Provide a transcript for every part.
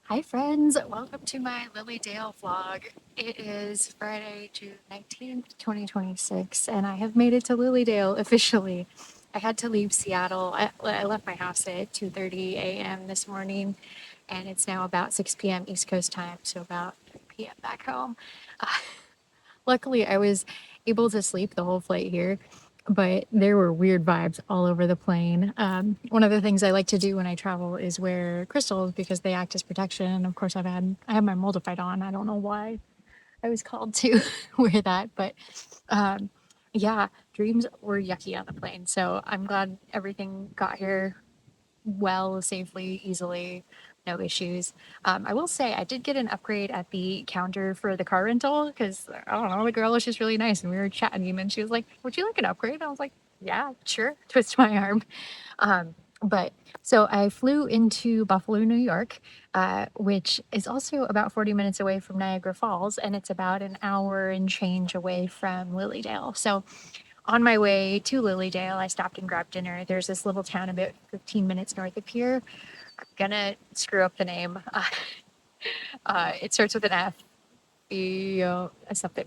Hi friends, welcome to my Lily Dale vlog. It is Friday, June 19th, 2026, and I have made it to Lily Dale officially. I had to leave Seattle. I left my house at 2:30 a.m. this morning, and it's now about 6 p.m. East Coast time, so about 3 p.m. back home. Uh, Luckily, I was able to sleep the whole flight here, but there were weird vibes all over the plane. One of the things I like to do when I travel is wear crystals because they act as protection. And of course, I have my moldavite on. I don't know why I was called to wear that, but um, yeah, dreams were yucky on the plane. So I'm glad everything got here well, safely, easily, no issues. I will say I did get an upgrade at the counter for the car rental because I don't know, the girl was just really nice and we were chatting and she was like, "Would you like an upgrade?" I was like, "Yeah, sure." Twist my arm. But so I flew into Buffalo, New York, which is also about 40 minutes away from Niagara Falls, and it's about an hour and change away from Lilydale. So on my way to Lilydale, I stopped and grabbed dinner. There's this little town about 15 minutes north of here. I'm gonna screw up the name. It starts with an F, something.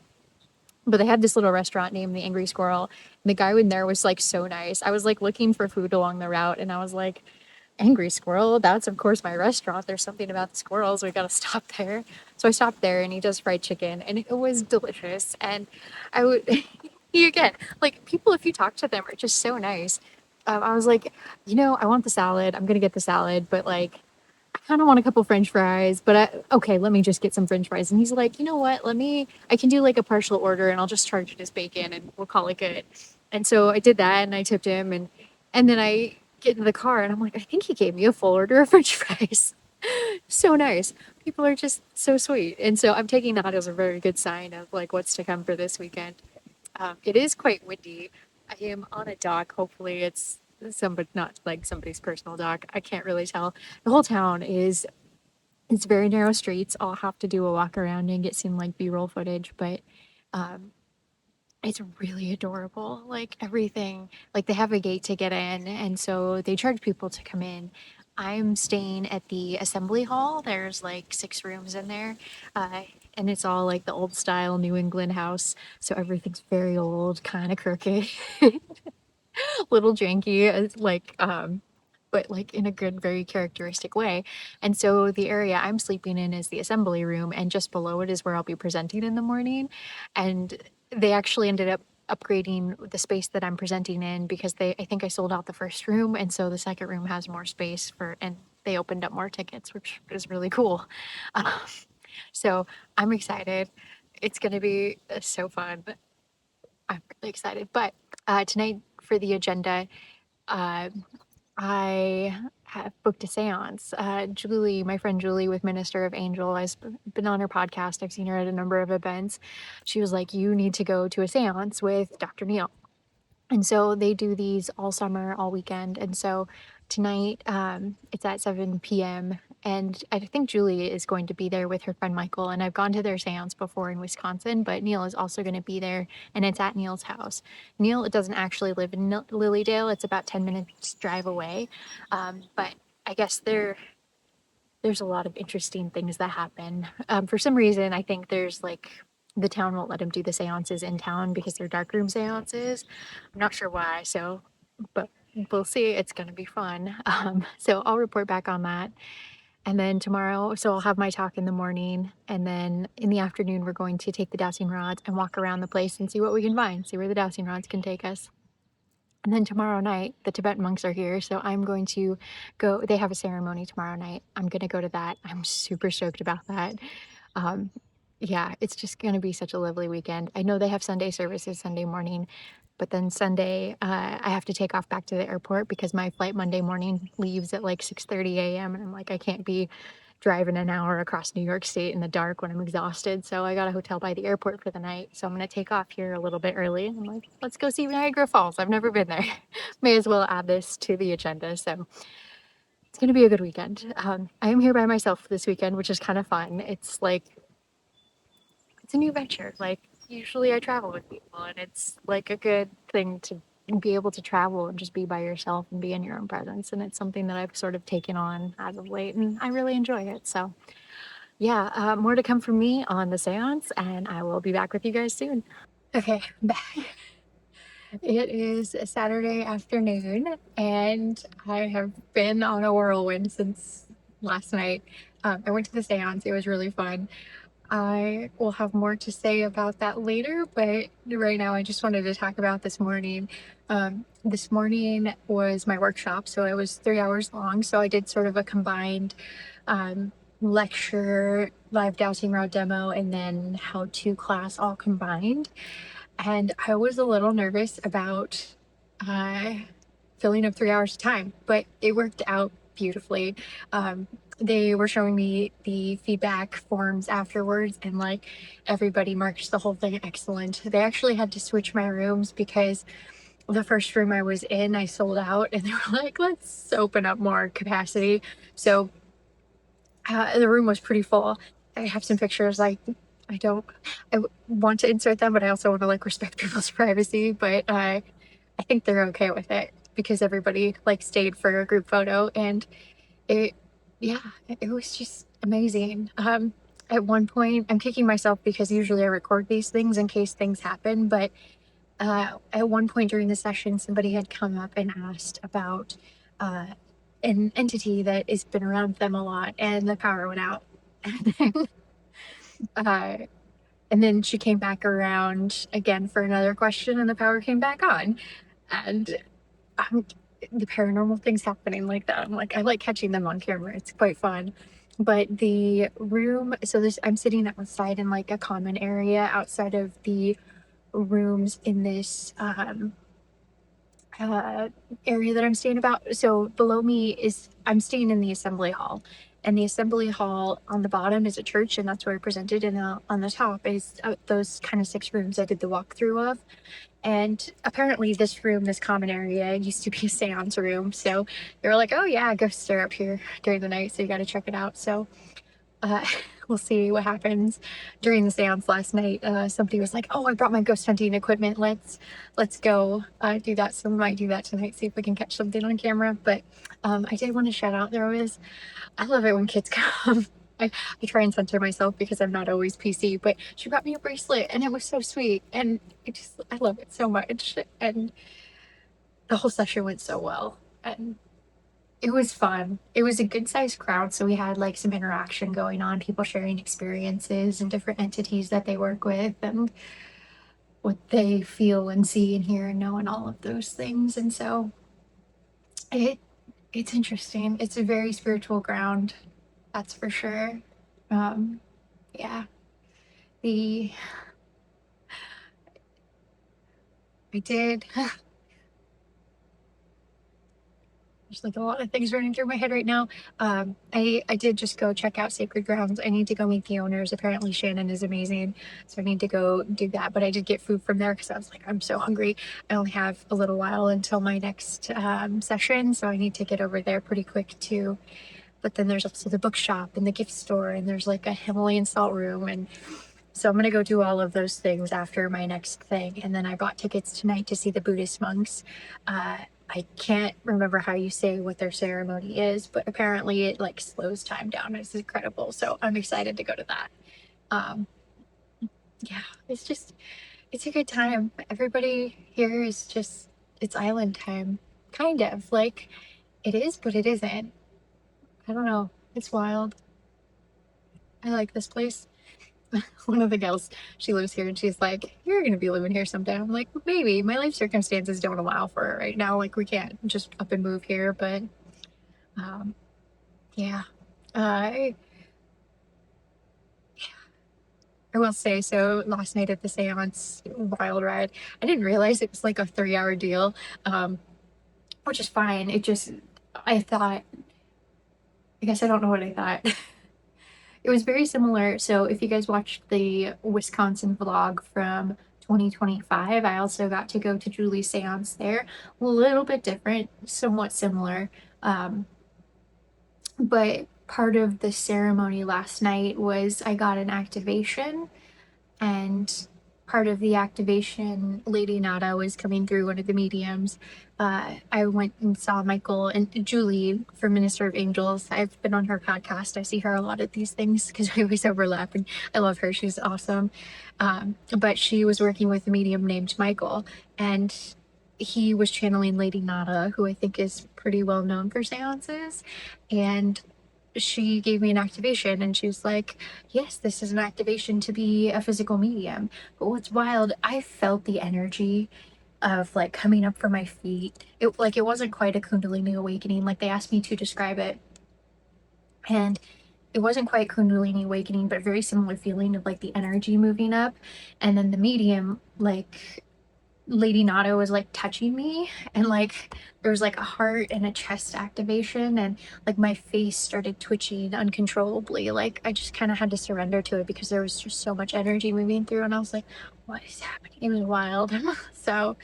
But they had this little restaurant named the Angry Squirrel. And the guy in there was like so nice. I was like looking for food along the route, and I was like, Angry Squirrel, that's of course my restaurant. There's something about the squirrels. We gotta stop there. So I stopped there, and he does fried chicken, and it was delicious. And I would, he again, like people, if you talk to them, are just so nice. I was like, I want the salad. I'm gonna get the salad, but like I kind of want a couple French fries, but okay, let me just get some French fries. And he's like, you know what? I can do like a partial order and I'll just charge it as bacon and we'll call it good. And so I did that and I tipped him and then I get in the car and I'm like, I think he gave me a full order of French fries. So nice. People are just so sweet. And so I'm taking that as a very good sign of like what's to come for this weekend. It is quite windy. I am on a dock. Hopefully, it's somebody, not like somebody's personal dock. I can't really tell. The whole town is it's very narrow streets. I'll have to do a walk around and get some like B-roll footage, but um, it's really adorable. Like everything, like they have a gate to get in, and so they charge people to come in. I'm staying at the assembly hall. There's like 6 rooms in there, uh, and it's all like the old style New England house. So everything's very old, kind of crooked, little janky. It's like but like in a good, very characteristic way. And so the area I'm sleeping in is the assembly room, and just below it is where I'll be presenting in the morning. And they actually ended up upgrading the space that I'm presenting in because I think I sold out the first room, and so the second room has more space and they opened up more tickets, which is really cool. Um, so I'm excited. It's going to be so fun. I'm really excited. But tonight for the agenda, uh, I have booked a seance. Julie, my friend Julie with Minister of Angel, I've been on her podcast. I've seen her at a number of events. She was like, "You need to go to a seance with Dr. Neil." And so they do these all summer, all weekend. And so tonight, it's at 7 p.m. And I think Julie is going to be there with her friend Michael. And I've gone to their seance before in Wisconsin, but Neil is also going to be there. And it's at Neil's house. Neil doesn't actually live in Lilydale, it's about 10 minutes drive away. But I guess there's a lot of interesting things that happen. For some reason, I think there's like the town won't let him do the seances in town because they're darkroom seances. I'm not sure why. So, but we'll see. It's going to be fun. So I'll report back on that. And then tomorrow, so I'll have my talk in the morning. And then in the afternoon, we're going to take the dowsing rods and walk around the place and see what we can find, see where the dowsing rods can take us. And then tomorrow night, the Tibetan monks are here, so I'm going to go. They have a ceremony tomorrow night. I'm going to go to that. I'm super stoked about that. Um, yeah, it's just going to be such a lovely weekend. I know they have Sunday services Sunday morning, but then Sunday, I have to take off back to the airport because my flight Monday morning leaves at like 6:30 a.m. And I'm like, I can't be driving an hour across New York State in the dark when I'm exhausted. So I got a hotel by the airport for the night. So I'm going to take off here a little bit early. I'm like, let's go see Niagara Falls. I've never been there. May as well add this to the agenda. So it's going to be a good weekend. I am here by myself this weekend, which is kind of fun. It's like, it's a new venture. Like, usually I travel with people, and it's like a good thing to be able to travel and just be by yourself and be in your own presence. And it's something that I've sort of taken on as of late, and I really enjoy it. So, yeah, more to come from me on the seance, and I will be back with you guys soon. Okay, back. It is a Saturday afternoon, and I have been on a whirlwind since last night. I went to the seance, it was really fun. I will have more to say about that later, but right now I just wanted to talk about this morning. This morning was my workshop, so it was 3 hours long. So I did sort of a combined um, lecture, live dowsing rod demo, and then how-to class all combined. And I was a little nervous about uh, filling up 3 hours of time, but it worked out beautifully. Um, they were showing me the feedback forms afterwards, and like everybody marked the whole thing excellent. They actually had to switch my rooms because the first room I was in, I sold out, and they were like, let's open up more capacity. So the room was pretty full. I have some pictures. I don't, want to insert them, but I also want to like respect people's privacy. But I think they're okay with it because everybody like stayed for a group photo, and it, yeah, it was just amazing. At one point, I'm kicking myself because usually I record these things in case things happen, but at one point during the session, somebody had come up and asked about uh, an entity that has been around them a lot, and the power went out. uh, and then she came back around again for another question, and the power came back on. And the paranormal things happening like that. I'm like, I like catching them on camera. It's quite fun. But the room, so this, I'm sitting outside in like a common area outside of the rooms in this area that I'm staying about. So below me is, I'm staying in the assembly hall. And the assembly hall on the bottom is a church, and that's where I presented. And on the top is those kind of 6 rooms I did the walkthrough of. And apparently, this room, this common area, used to be a seance room. So they were like, oh, yeah, ghosts are up here during the night. So you got to check it out. So uh, we'll see what happens during the seance last night. Somebody was like, oh, I brought my ghost hunting equipment. Let's go do that. So we might do that tonight, see if we can catch something on camera. But I did want to shout out, I love it when kids come. I try and censor myself because I'm not always PC, but she brought me a bracelet and it was so sweet. And I love it so much. And the whole session went so well. And it was fun. It was a good sized crowd. So we had like some interaction going on, people sharing experiences and different entities that they work with and what they feel and see and hear and know and all of those things. And so it, it's interesting. It's a very spiritual ground. That's for sure. Um, yeah. The I did. There's like a lot of things running through my head right now. I did just go check out Sacred Grounds. I need to go meet the owners. Apparently Shannon is amazing, so I need to go do that. But I did get food from there because I was like, I'm so hungry. I only have a little while until my next session, so I need to get over there pretty quick too. But then there's also the bookshop and the gift store, and there's like a Himalayan salt room, and so I'm gonna go do all of those things after my next thing. And then I bought tickets tonight to see the Buddhist monks. I can't remember how you say what their ceremony is, but apparently it like slows time down. It's incredible. So I'm excited to go to that. Um, yeah, it's a good time. Everybody here is just, it's island time. Kind of. Like, it is, but it isn't. I don't know. It's wild. I like this place. One of the gals, she lives here, and she's like, you're gonna be living here someday. I'm like, maybe. My life circumstances don't allow for it right now. Like, we can't just up and move here, but um yeah. I I will say, so last night at the seance, wild ride, I didn't realize it was like a 3 hour deal, um which is fine. It just, I thought, I guess I don't know what I thought. It was very similar. So if you guys watched the Wisconsin vlog from 2025, I also got to go to Julie's seance there. A little bit different, somewhat similar. Um, but part of the ceremony last night was I got an activation, and part of the activation, Lady Nada was coming through, one of the mediums. I went and saw Michael and Julie from Minister of Angels. I've been on her podcast. I see her a lot at these things because we always overlap, and I love her. She's awesome. But she was working with a medium named Michael, and he was channeling Lady Nada, who I think is pretty well known for seances. And she gave me an activation, and she was like, yes, this is an activation to be a physical medium. But what's wild, I felt the energy of like coming up from my feet. It wasn't quite a kundalini awakening. Like, they asked me to describe it, and it wasn't quite kundalini awakening, but a very similar feeling of like the energy moving up. And then the medium, like, Lady Nada was like touching me, and like there was like a heart and a chest activation, and like my face started twitching uncontrollably. Like, I just kind of had to surrender to it because there was just so much energy moving through, and I was like, what is happening? It was wild. So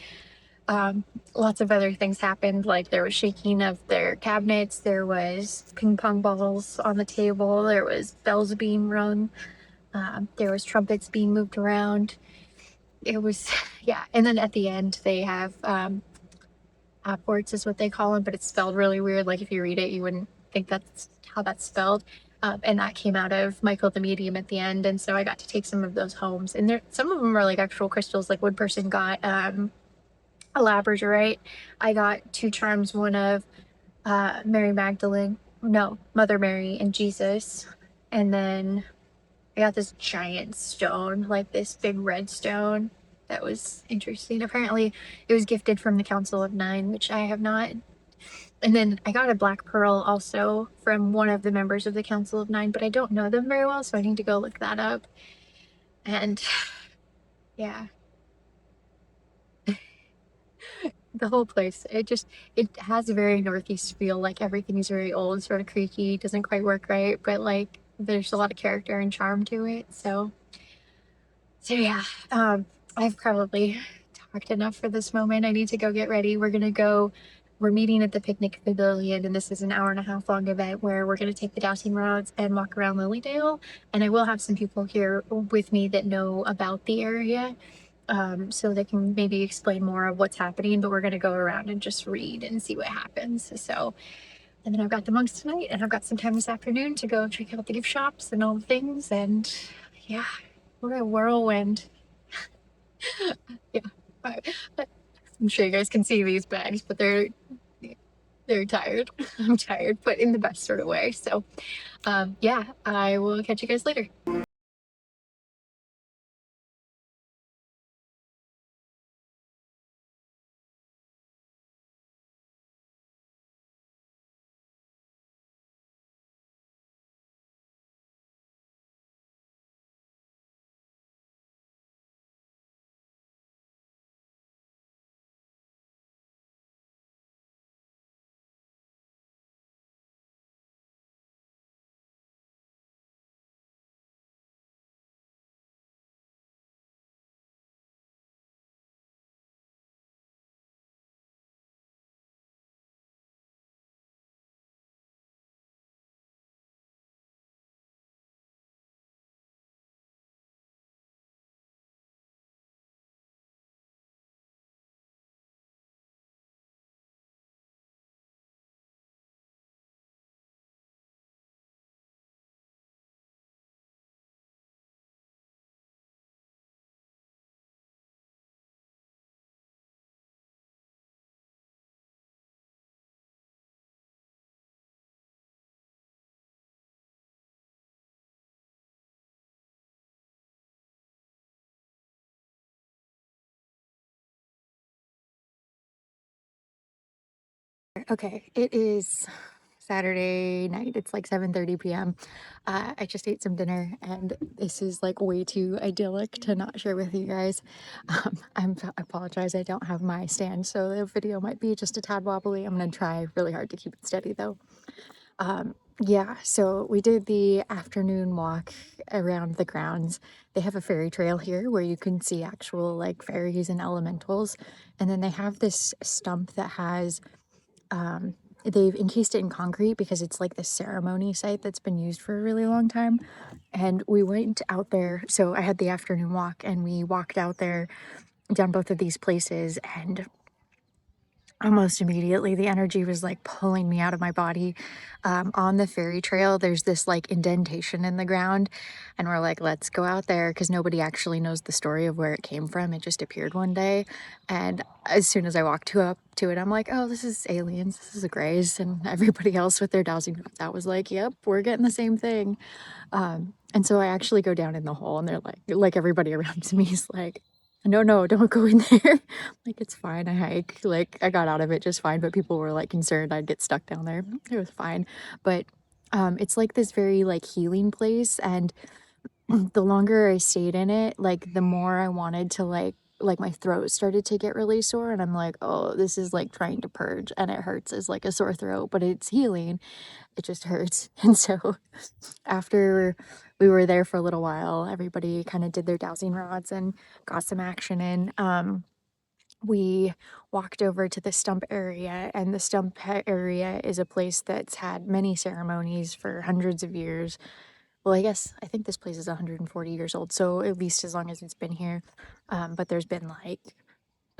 um, lots of other things happened. Like, there was shaking of their cabinets, there was ping pong balls on the table, there was bells being rung, there was trumpets being moved around. It was yeah. And then at the end they have apports is what they call them, but it's spelled really weird. Like, if you read it you wouldn't think that's how that's spelled. And that came out of Michael the medium at the end, and so I got to take some of those homes, and there some of them are like actual crystals. Like, one person got a labradorite. I got two charms, one of Mary Magdalene, no, Mother Mary and Jesus. And then I got this giant stone, like this big red stone. That was interesting. Apparently, it was gifted from the Council of Nine, which I have not. And then I got a black pearl also from one of the members of the Council of Nine, but I don't know them very well, so I need to go look that up. And yeah, the whole place, it has a very Northeast feel. Like, everything is very old, sort of creaky, doesn't quite work right, but like there's a lot of character and charm to it. So yeah, I've probably talked enough for this moment. I need to go get ready. We're meeting at the picnic pavilion, and this is an hour and a half long event where we're going to take the dowsing rods and walk around Lilydale. And I will have some people here with me that know about the area, so they can maybe explain more of what's happening, but we're going to go around and just read and see what happens. So, and then I've got the monks tonight, and I've got some time this afternoon to go check out the gift shops and all the things. And yeah, what a whirlwind. Yeah, I, I'm sure you guys can see these bags, but they're tired. I'm tired, but in the best sort of way. So yeah, I will catch you guys later. Okay, it is Saturday night. It's like 7:30 p.m. I just ate some dinner, and this is like way too idyllic to not share with you guys. I apologize. I don't have my stand, so the video might be just a tad wobbly. I'm gonna try really hard to keep it steady though. Yeah, so we did the afternoon walk around the grounds. They have a fairy trail here where you can see actual like fairies and elementals, and then they have this stump that has they've encased it in concrete because it's like this ceremony site that's been used for a really long time. And we went out there. So I had the afternoon walk and we walked out there down both of these places, and almost immediately the energy was like pulling me out of my body. On the ferry trail there's this like indentation in the ground, and we're like, let's go out there, because nobody actually knows the story of where it came from. It just appeared one day, and as soon as I walked up to it, I'm like, oh, this is aliens, this is a grays. And everybody else with their dowsing that was like, yep, we're getting the same thing. And so I actually go down in the hole, and they're like everybody around me is like, no, no, don't go in there. Like, it's fine. I hike. Like, I got out of it just fine, but people were like concerned I'd get stuck down there. It was fine. But it's like this very like healing place. And the longer I stayed in it, like the more I wanted to like my throat started to get really sore, and I'm like, oh, this is like trying to purge, and it hurts as like a sore throat, but it's healing. It just hurts. And so after we were there for a little while, everybody kind of did their dowsing rods and got some action in. We walked over to the stump area, and the stump area is a place that's had many ceremonies for hundreds of years. Well, I think this place is 140 years old, so at least as long as it's been here. But there's been like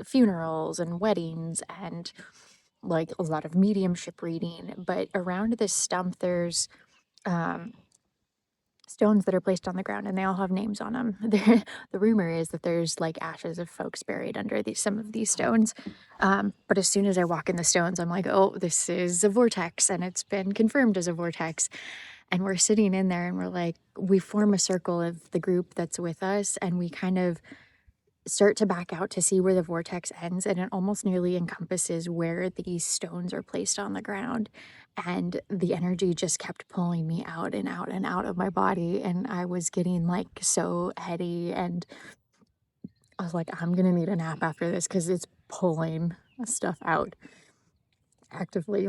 funerals and weddings and like a lot of mediumship reading. But around this stump, there's um, stones that are placed on the ground, and they all have names on them. The rumor is that there's like ashes of folks buried under some of these stones. But as soon as I walk in the stones, I'm like, oh, this is a vortex, and it's been confirmed as a vortex. And we're sitting in there, and we're like, we form a circle of the group that's with us, and we kind of start to back out to see where the vortex ends, and it almost nearly encompasses where these stones are placed on the ground. And the energy just kept pulling me out and out and out of my body, and I was getting like so heady, and I was like, I'm gonna need a nap after this because it's pulling stuff out actively.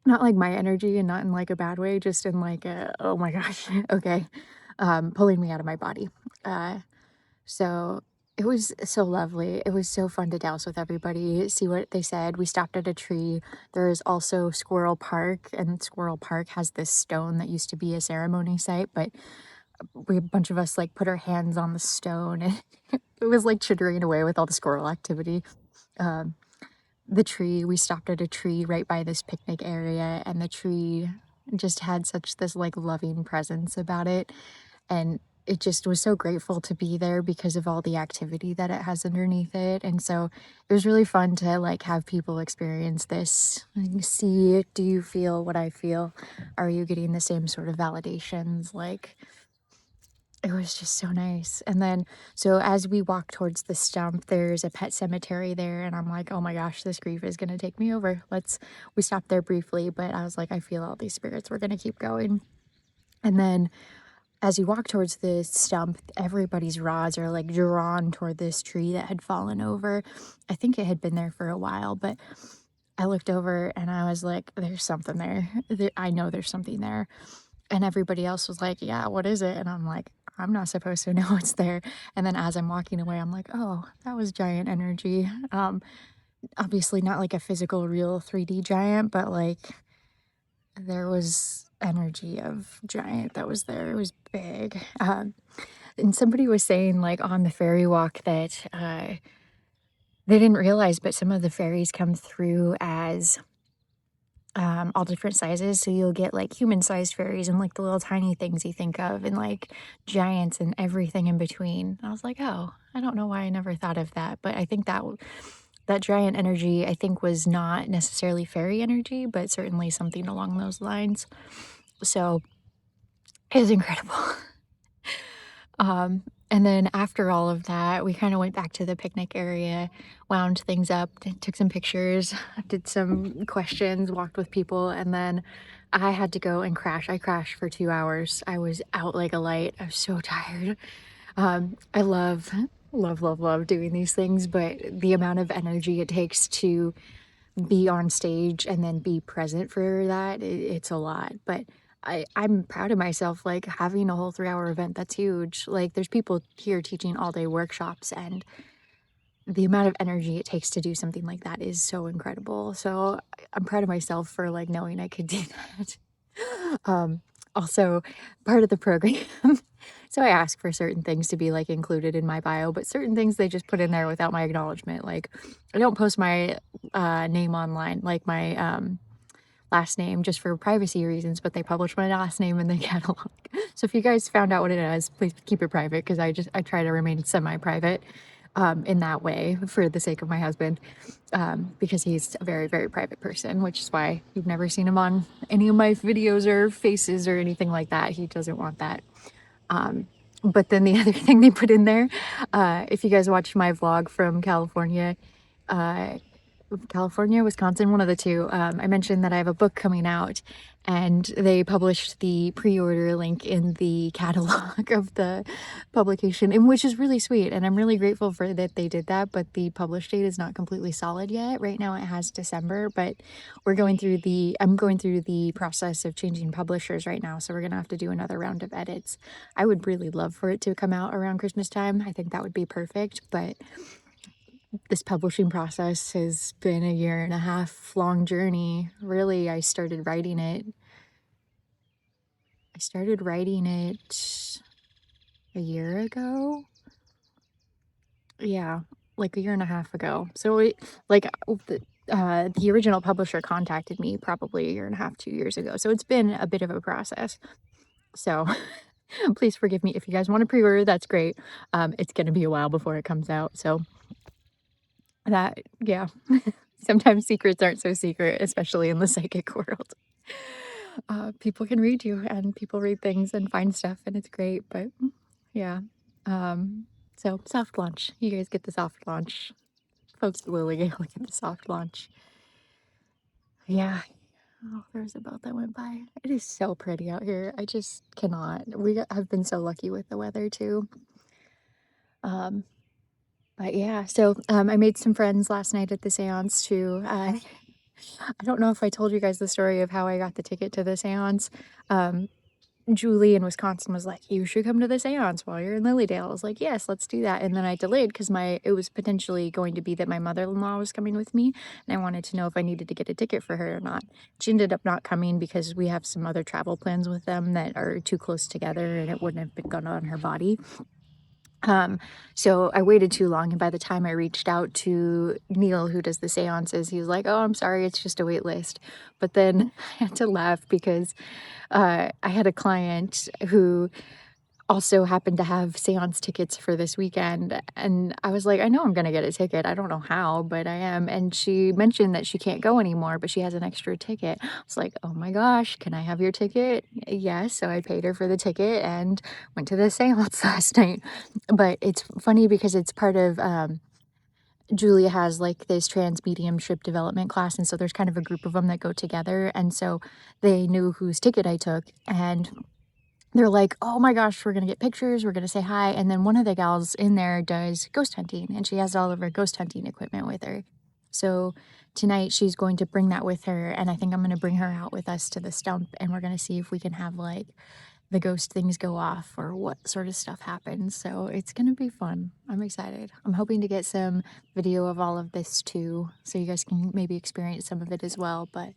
Not like my energy, and not in like a bad way, just in like a, oh my gosh, okay, pulling me out of my body. So it was so lovely. It was so fun to douse with everybody, see what they said. We stopped at a tree. There is also Squirrel Park, and Squirrel Park has this stone that used to be a ceremony site, but a bunch of us like put our hands on the stone, and it was like chittering away with all the squirrel activity. Um, the tree, we stopped at a tree right by this picnic area, and the tree just had such this like loving presence about it. And it just was so grateful to be there because of all the activity that it has underneath it. And so it was really fun to like have people experience this and see, do you feel what I feel? Are you getting the same sort of validations? Like, it was just so nice. And then, so as we walk towards the stump, there's a pet cemetery there. And I'm like, oh my gosh, this grief is going to take me over. We stopped there briefly, but I was like, I feel all these spirits. We're going to keep going. And then as you walk towards the stump, everybody's rods are like drawn toward this tree that had fallen over. I think it had been there for a while, but I looked over and I was like, there's something there. I know there's something there. And everybody else was like, yeah, what is it? And I'm like, I'm not supposed to know what's there. And then as I'm walking away, I'm like, oh, that was giant energy. Obviously not like a physical, real 3D giant, but like there was energy of giant that was there. It was big. And somebody was saying like on the ferry walk that they didn't realize, but some of the ferries come through as all different sizes. So you'll get like human-sized fairies and like the little tiny things you think of, and like giants and everything in between. I was like, oh, I don't know why I never thought of that, but I think that giant energy, I think, was not necessarily fairy energy, but certainly something along those lines. So it was incredible. And then after all of that, we kind of went back to the picnic area, wound things up, took some pictures, did some questions, walked with people, and then I had to go and crash. I crashed for 2 hours. I was out like a light. I was so tired. I love doing these things, but the amount of energy it takes to be on stage and then be present for that, it's a lot. But I'm proud of myself, like having a whole 3-hour event. That's huge. Like there's people here teaching all day workshops, and the amount of energy it takes to do something like that is so incredible. So I'm proud of myself for like knowing I could do that. Um, Also, part of the program, so I ask for certain things to be like included in my bio, but certain things they just put in there without my acknowledgement. Like, I don't post my name online, like my last name, just for privacy reasons, but they publish my last name in the catalog. So if you guys found out what it is, please keep it private, because I try to remain semi-private in that way for the sake of my husband, because he's a very, very private person, which is why you've never seen him on any of my videos or faces or anything like that. He doesn't want that. But then the other thing they put in there, if you guys watched my vlog from California, Wisconsin, one of the two, I mentioned that I have a book coming out, and they published the pre-order link in the catalog of the publication, and which is really sweet, and I'm really grateful for that they did that. But the publish date is not completely solid yet. Right now it has December, but I'm going through the process of changing publishers right now, so we're gonna have to do another round of edits. I would really love for it to come out around Christmas time. I think that would be perfect, but this publishing process has been a 1.5 year long journey. Really, I started writing it a year ago. Yeah, like 1.5 years ago. So the original publisher contacted me probably 1.5 years, 2 years ago. So it's been a bit of a process. So please forgive me if you guys want to pre-order. That's great. It's gonna be a while before it comes out. So that, yeah. Sometimes secrets aren't so secret, especially in the psychic world. People can read you, and people read things and find stuff, and it's great. But yeah. So soft launch. You guys get the soft launch. Folks at Lily Gale get the soft launch. Yeah. Oh, there was a boat that went by. It is so pretty out here. I just cannot. Have been so lucky with the weather too. But yeah, so I made some friends last night at the seance too. I don't know if I told you guys the story of how I got the ticket to the seance. Um, Julie in Wisconsin was like, "You should come to the seance while you're in Lilydale." I was like, "Yes, let's do that." And then I delayed because it was potentially going to be that my mother-in-law was coming with me, and I wanted to know if I needed to get a ticket for her or not. She ended up not coming because we have some other travel plans with them that are too close together, and it wouldn't have been good on her body. So I waited too long, and by the time I reached out to Neil, who does the seances, he was like, "Oh, I'm sorry, it's just a wait list." But then I had to laugh because I had a client who also happened to have seance tickets for this weekend, and I was like, "I know I'm gonna get a ticket. I don't know how, but I am." And she mentioned that she can't go anymore, but she has an extra ticket. I was like, "Oh my gosh, can I have your ticket?" Yes, so I paid her for the ticket and went to the seance last night. But it's funny because it's part of Julia has like this trans mediumship development class, and so there's kind of a group of them that go together, and so they knew whose ticket I took, and they're like, "Oh my gosh, we're gonna get pictures, we're gonna say hi." And then one of the gals in there does ghost hunting, and she has all of her ghost hunting equipment with her. So tonight she's going to bring that with her, and I think I'm gonna bring her out with us to the stump, and we're gonna see if we can have like the ghost things go off or what sort of stuff happens. So it's gonna be fun. I'm excited. I'm hoping to get some video of all of this too, so you guys can maybe experience some of it as well. But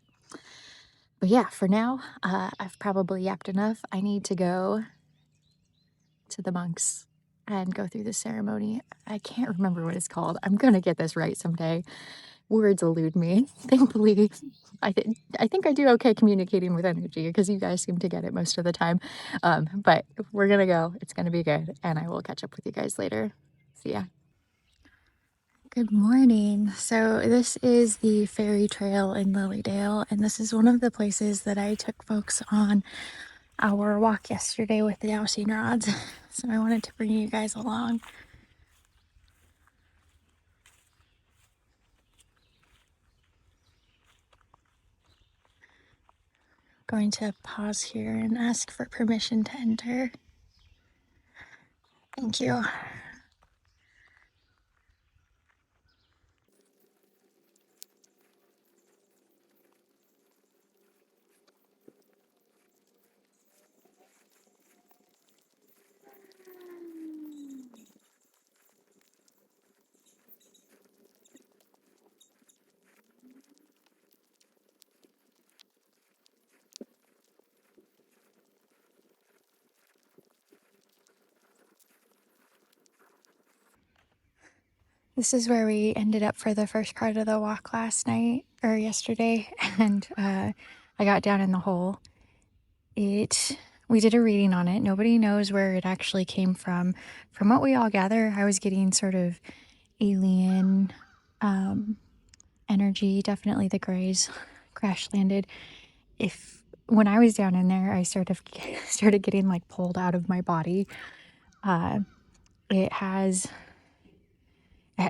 yeah, for now, I've probably yapped enough. I need to go to the monks and go through the ceremony. I can't remember what it's called. I'm gonna get this right someday. Words elude me. Thankfully, I think I do okay communicating with energy because you guys seem to get it most of the time. But we're gonna go. It's gonna be good, and I will catch up with you guys later. See ya. Good morning. So this is the ferry trail in Lilydale, and this is one of the places that I took folks on our walk yesterday with the dowsing rods. So I wanted to bring you guys along. Going to pause here and ask for permission to enter. Thank you. This is where we ended up for the first part of the walk last night or yesterday, and I got down in the hole. We did a reading on it. Nobody knows where it actually came from. From what we all gather, I was getting sort of alien energy. Definitely the grays crash landed. When I was down in there, I started getting like pulled out of my body.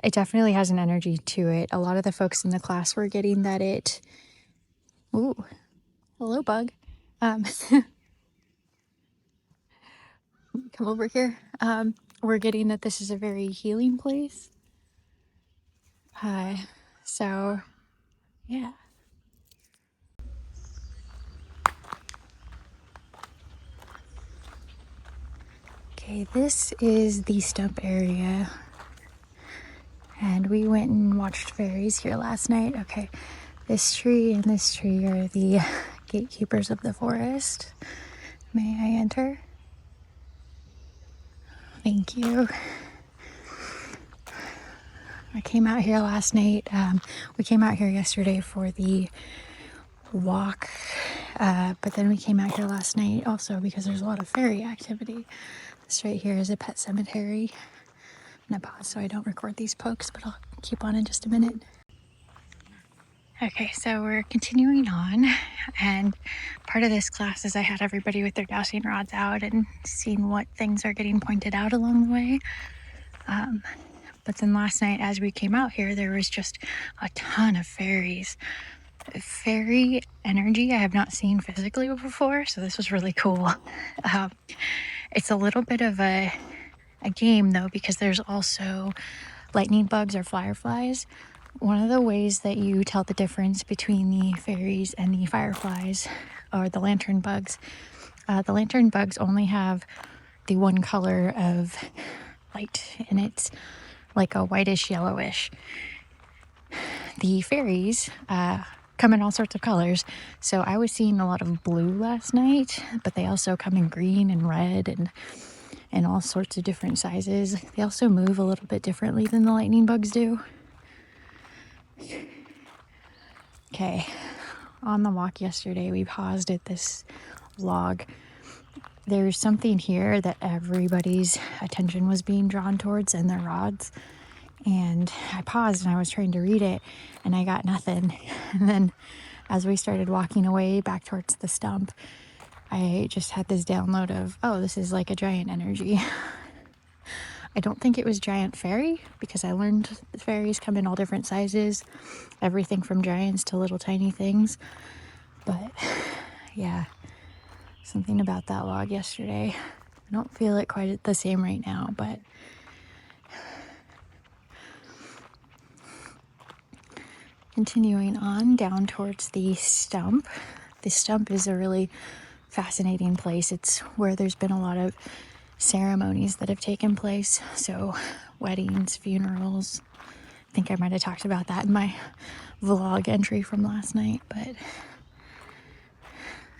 It definitely has an energy to it. A lot of the folks in the class were getting that ooh, hello bug. Come over here. We're getting that this is a very healing place. So yeah. Okay, this is the stump area. And we went and watched fairies here last night. Okay, this tree and this tree are the gatekeepers of the forest. May I enter? Thank you. I came out here last night. We came out here yesterday for the walk, but then we came out here last night also because there's a lot of fairy activity. This right here is a pet cemetery. I'm gonna pause so I don't record these pokes, but I'll keep on in just a minute. Okay, so we're continuing on, and part of this class is I had everybody with their dowsing rods out and seeing what things are getting pointed out along the way. But then last night, as we came out here, there was just a ton of fairies. Fairy energy I have not seen physically before, so this was really cool. It's a little bit of a game though, because there's also lightning bugs or fireflies. One of the ways that you tell the difference between the fairies and the fireflies are the lantern bugs. The lantern bugs only have the one color of light, and it's like a whitish yellowish. The fairies come in all sorts of colors. So I was seeing a lot of blue last night, but they also come in green and red and all sorts of different sizes. They also move a little bit differently than the lightning bugs do. Okay, on the walk yesterday, we paused at this log. There's something here that everybody's attention was being drawn towards in their rods. And I paused and I was trying to read it and I got nothing. And then as we started walking away back towards the stump, I just had this download of, oh, this is like a giant energy. I don't think it was giant fairy because I learned fairies come in all different sizes, everything from giants to little tiny things. But yeah, something about that log yesterday. I don't feel it quite the same right now, but continuing on down towards the stump. The stump is a really fascinating place. It's where there's been a lot of ceremonies that have taken place. So weddings, funerals. I think I might have talked about that in my vlog entry from last night, but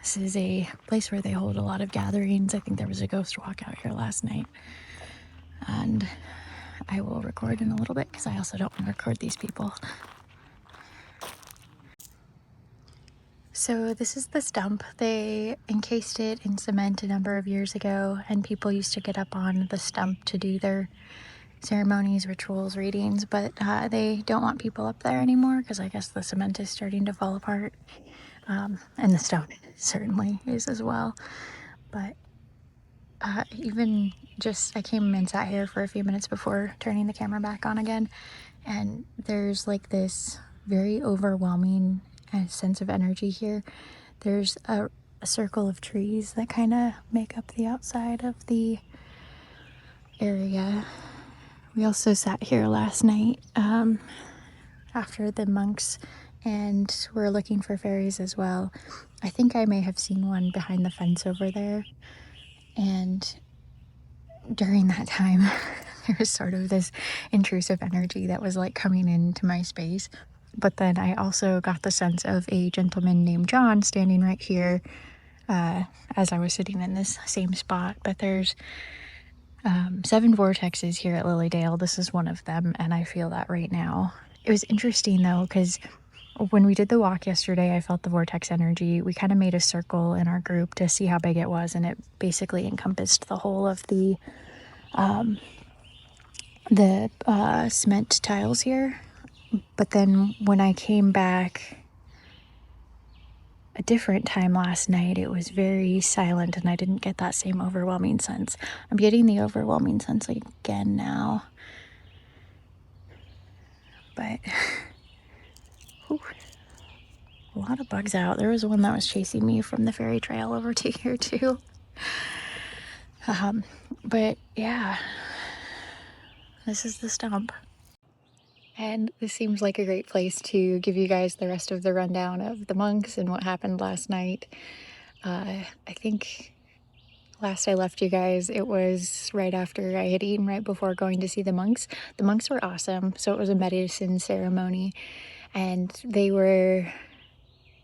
this is a place where they hold a lot of gatherings. I think there was a ghost walk out here last night. And I will record in a little bit because I also don't want to record these people. So this is the stump. They encased it in cement a number of years ago, and people used to get up on the stump to do their ceremonies, rituals, readings, but they don't want people up there anymore because I guess the cement is starting to fall apart, and the stone certainly is as well. But even just, I came and sat here for a few minutes before turning the camera back on again, and there's like this very overwhelming sense of energy here. There's a circle of trees that kind of make up the outside of the area. We also sat here last night after the monks and we're looking for fairies as well. I think I may have seen one behind the fence over there, and during that time there was sort of this intrusive energy that was like coming into my space. But then I also got the sense of a gentleman named John standing right here as I was sitting in this same spot. But there's 7 vortexes here at Lilydale. This is one of them, and I feel that right now. It was interesting though, because when we did the walk yesterday, I felt the vortex energy. We kind of made a circle in our group to see how big it was, and it basically encompassed the whole of the cement tiles here. But then when I came back a different time last night, it was very silent, and I didn't get that same overwhelming sense. I'm getting the overwhelming sense again now. But whew, a lot of bugs out. There was one that was chasing me from the ferry trail over to here too. But yeah, this is the stump. And this seems like a great place to give you guys the rest of the rundown of the monks and what happened last night. I think last I left you guys, it was right after I had eaten, right before going to see the monks. The monks were awesome. So it was a medicine ceremony, and they were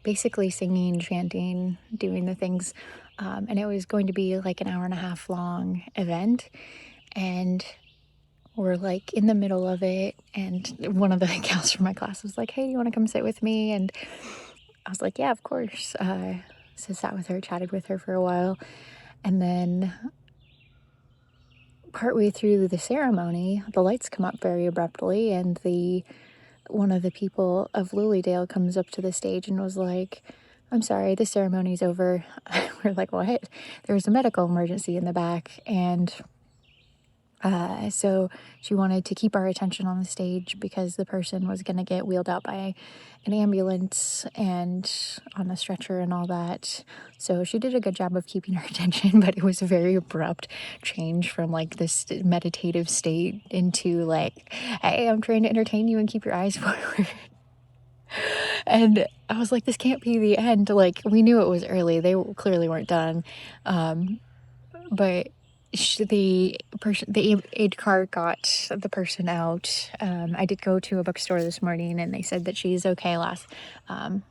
basically singing, chanting, doing the things. And it was going to be like an hour and a half long event. And we're like in the middle of it. And one of the gals from my class was like, hey, do you want to come sit with me? And I was like, yeah, of course. So sat with her, chatted with her for a while. And then partway through the ceremony, the lights come up very abruptly, and one of the people of Lilydale comes up to the stage and was like, I'm sorry, the ceremony's over. We're like, what? There was a medical emergency in the back, and so she wanted to keep our attention on the stage because the person was going to get wheeled out by an ambulance and on a stretcher and all that. So she did a good job of keeping our attention, but it was a very abrupt change from like this meditative state into like, hey, I'm trying to entertain you and keep your eyes forward. And I was like, this can't be the end. Like, we knew it was early. They clearly weren't done. But the aid car got the person out. I did go to a bookstore this morning, and they said that she's okay and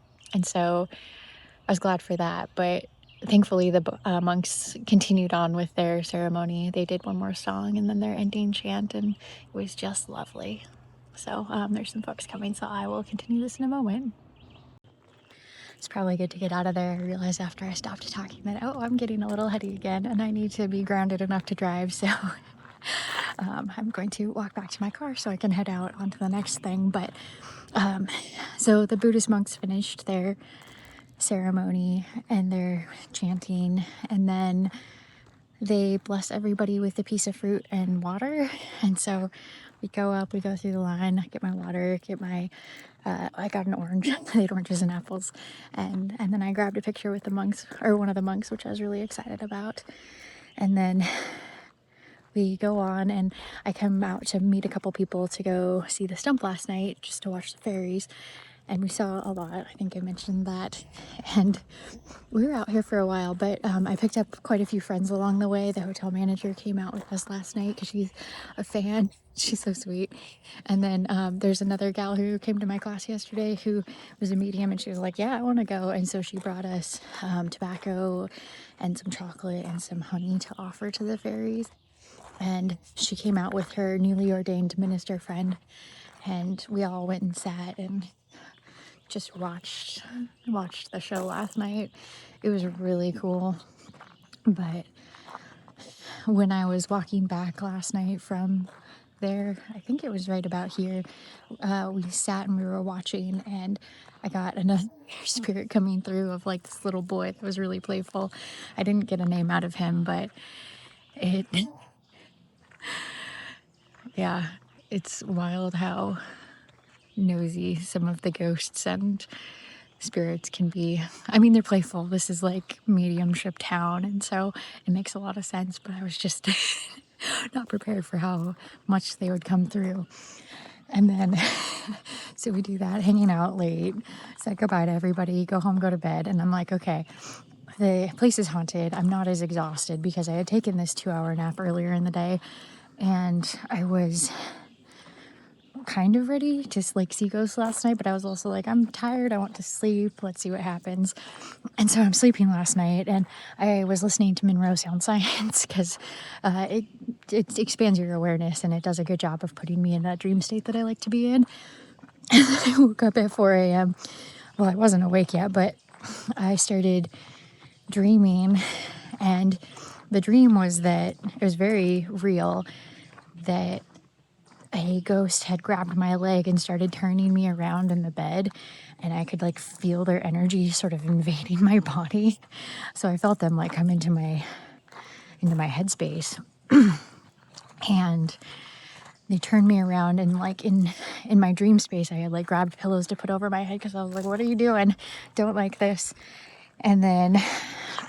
so I was glad for that. But thankfully the monks continued on with their ceremony. They did one more song and then their ending chant, and it was just lovely. So there's some folks coming, so I will continue this in a moment. It's probably good to get out of there. I realized after I stopped talking that, oh, I'm getting a little heady again and I need to be grounded enough to drive. So I'm going to walk back to my car so I can head out onto the next thing. But so the Buddhist monks finished their ceremony and their chanting, and then they bless everybody with a piece of fruit and water. And so we go up, we go through the line, get my water, get my I got an orange. They had oranges and apples, and then I grabbed a picture with the monks, or one of the monks, which I was really excited about. And then we go on, and I come out to meet a couple people to go see the stump last night, just to watch the fairies. And we saw a lot. I think I mentioned that. And we were out here for a while, but I picked up quite a few friends along the way. The hotel manager came out with us last night because she's a fan. She's so sweet. And then there's another gal who came to my class yesterday who was a medium, and she was like, yeah, I want to go. And so she brought us tobacco and some chocolate and some honey to offer to the fairies. And she came out with her newly ordained minister friend, and we all went and sat and just watched the show last night. It was really cool. But when I was walking back last night from there, I think it was right about here, we sat and we were watching, and I got another spirit coming through of like this little boy that was really playful. I didn't get a name out of him, but yeah, it's wild how nosy some of the ghosts and spirits can be. I mean, they're playful. This is like mediumship town, and so it makes a lot of sense, but I was just not prepared for how much they would come through. And then so we do that, hanging out late, said goodbye to everybody, go home, go to bed. And I'm like, okay, the place is haunted. I'm not as exhausted because I had taken this 2-hour nap earlier in the day, and I was kind of ready to like see ghosts last night, but I was also like, I'm tired, I want to sleep, let's see what happens. And so I'm sleeping last night, and I was listening to Monroe Sound Science because it expands your awareness, and it does a good job of putting me in that dream state that I like to be in. And I woke up at 4 a.m. Well, I wasn't awake yet, but I started dreaming, and the dream was that it was very real, that a ghost had grabbed my leg and started turning me around in the bed, and I could like feel their energy sort of invading my body. So I felt them like come into my headspace, and they turned me around, and like in my dream space I had like grabbed pillows to put over my head because I was like, what are you doing? Don't like this. And then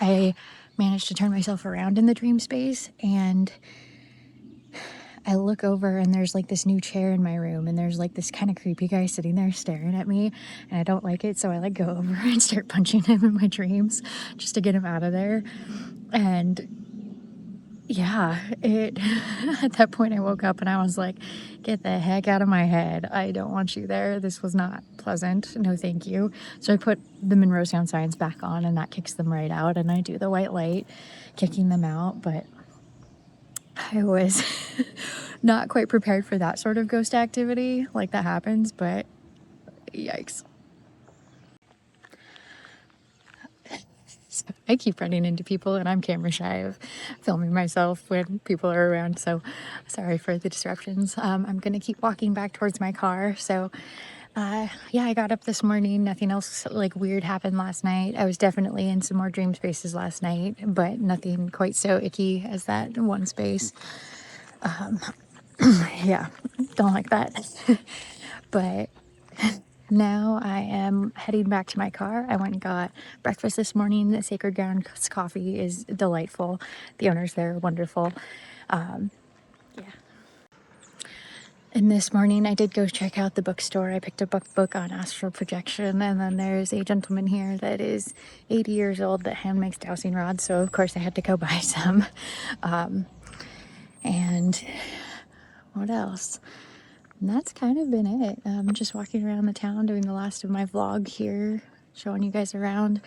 I managed to turn myself around in the dream space, and I look over, and there's like this new chair in my room, and there's like this kind of creepy guy sitting there staring at me, and I don't like it, so I like go over and start punching him in my dreams just to get him out of there. And yeah, it at that point I woke up and I was like, get the heck out of my head. I don't want you there. This was not pleasant. No, thank you. So I put the Monroe Sound Science back on, and that kicks them right out, and I do the white light kicking them out. But I was not quite prepared for that sort of ghost activity. Like, that happens, but yikes. So I keep running into people, and I'm camera shy of filming myself when people are around, so sorry for the disruptions. I'm gonna keep walking back towards my car. So yeah, I got up this morning. Nothing else like weird happened last night. I was definitely in some more dream spaces last night, but nothing quite so icky as that one space. Yeah, don't like that. But now I am heading back to my car. I went and got breakfast this morning. The Sacred Ground's coffee is delightful. The owners there are wonderful. Yeah. And this morning I did go check out the bookstore. I picked up a book on astral projection, and then there's a gentleman here that is 80 years old that hand makes dowsing rods, so of course I had to go buy some. And what else? And that's kind of been it. Just walking around the town doing the last of my vlog here, showing you guys around.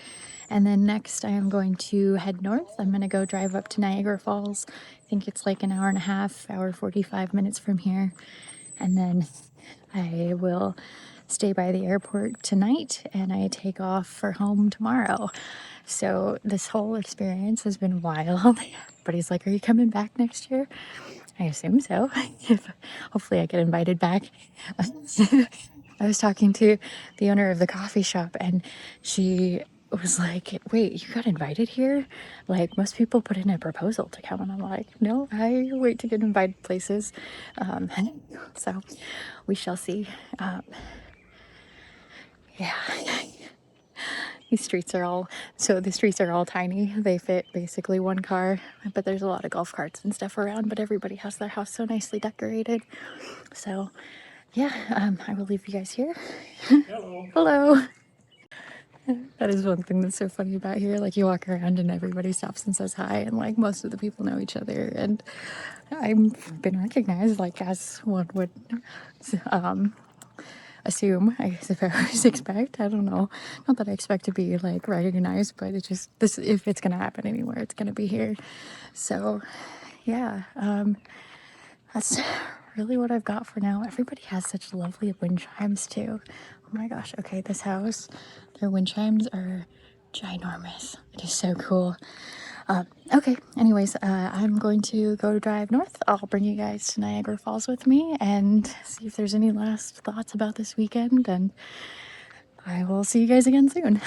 And then next I am going to head north. I'm going to go drive up to Niagara Falls. I think it's like an hour and a half, hour 45 minutes from here. And then I will stay by the airport tonight, and I take off for home tomorrow. So this whole experience has been wild. But he's like, are you coming back next year? I assume so. Hopefully I get invited back. I was talking to the owner of the coffee shop, and she was like, wait, you got invited here? Like, most people put in a proposal to come. And I'm like, no, I wait to get invited places. So we shall see. Yeah. The streets are all tiny. They fit basically one car, but there's a lot of golf carts and stuff around, but everybody has their house so nicely decorated. So yeah, I will leave you guys here. Hello. Hello. That is one thing that's so funny about here. Like, you walk around and everybody stops and says hi, and like most of the people know each other, and I've been recognized like as one would assume, I suppose, expect. I don't know. Not that I expect to be like recognized, but it's just this. If it's gonna happen anywhere, it's gonna be here. So, yeah, that's really what I've got for now. Everybody has such lovely wind chimes too. Oh my gosh. Okay, this house, their wind chimes are ginormous. It is so cool. Okay, anyways, I'm going to go drive north. I'll bring you guys to Niagara Falls with me and see if there's any last thoughts about this weekend, and I will see you guys again soon.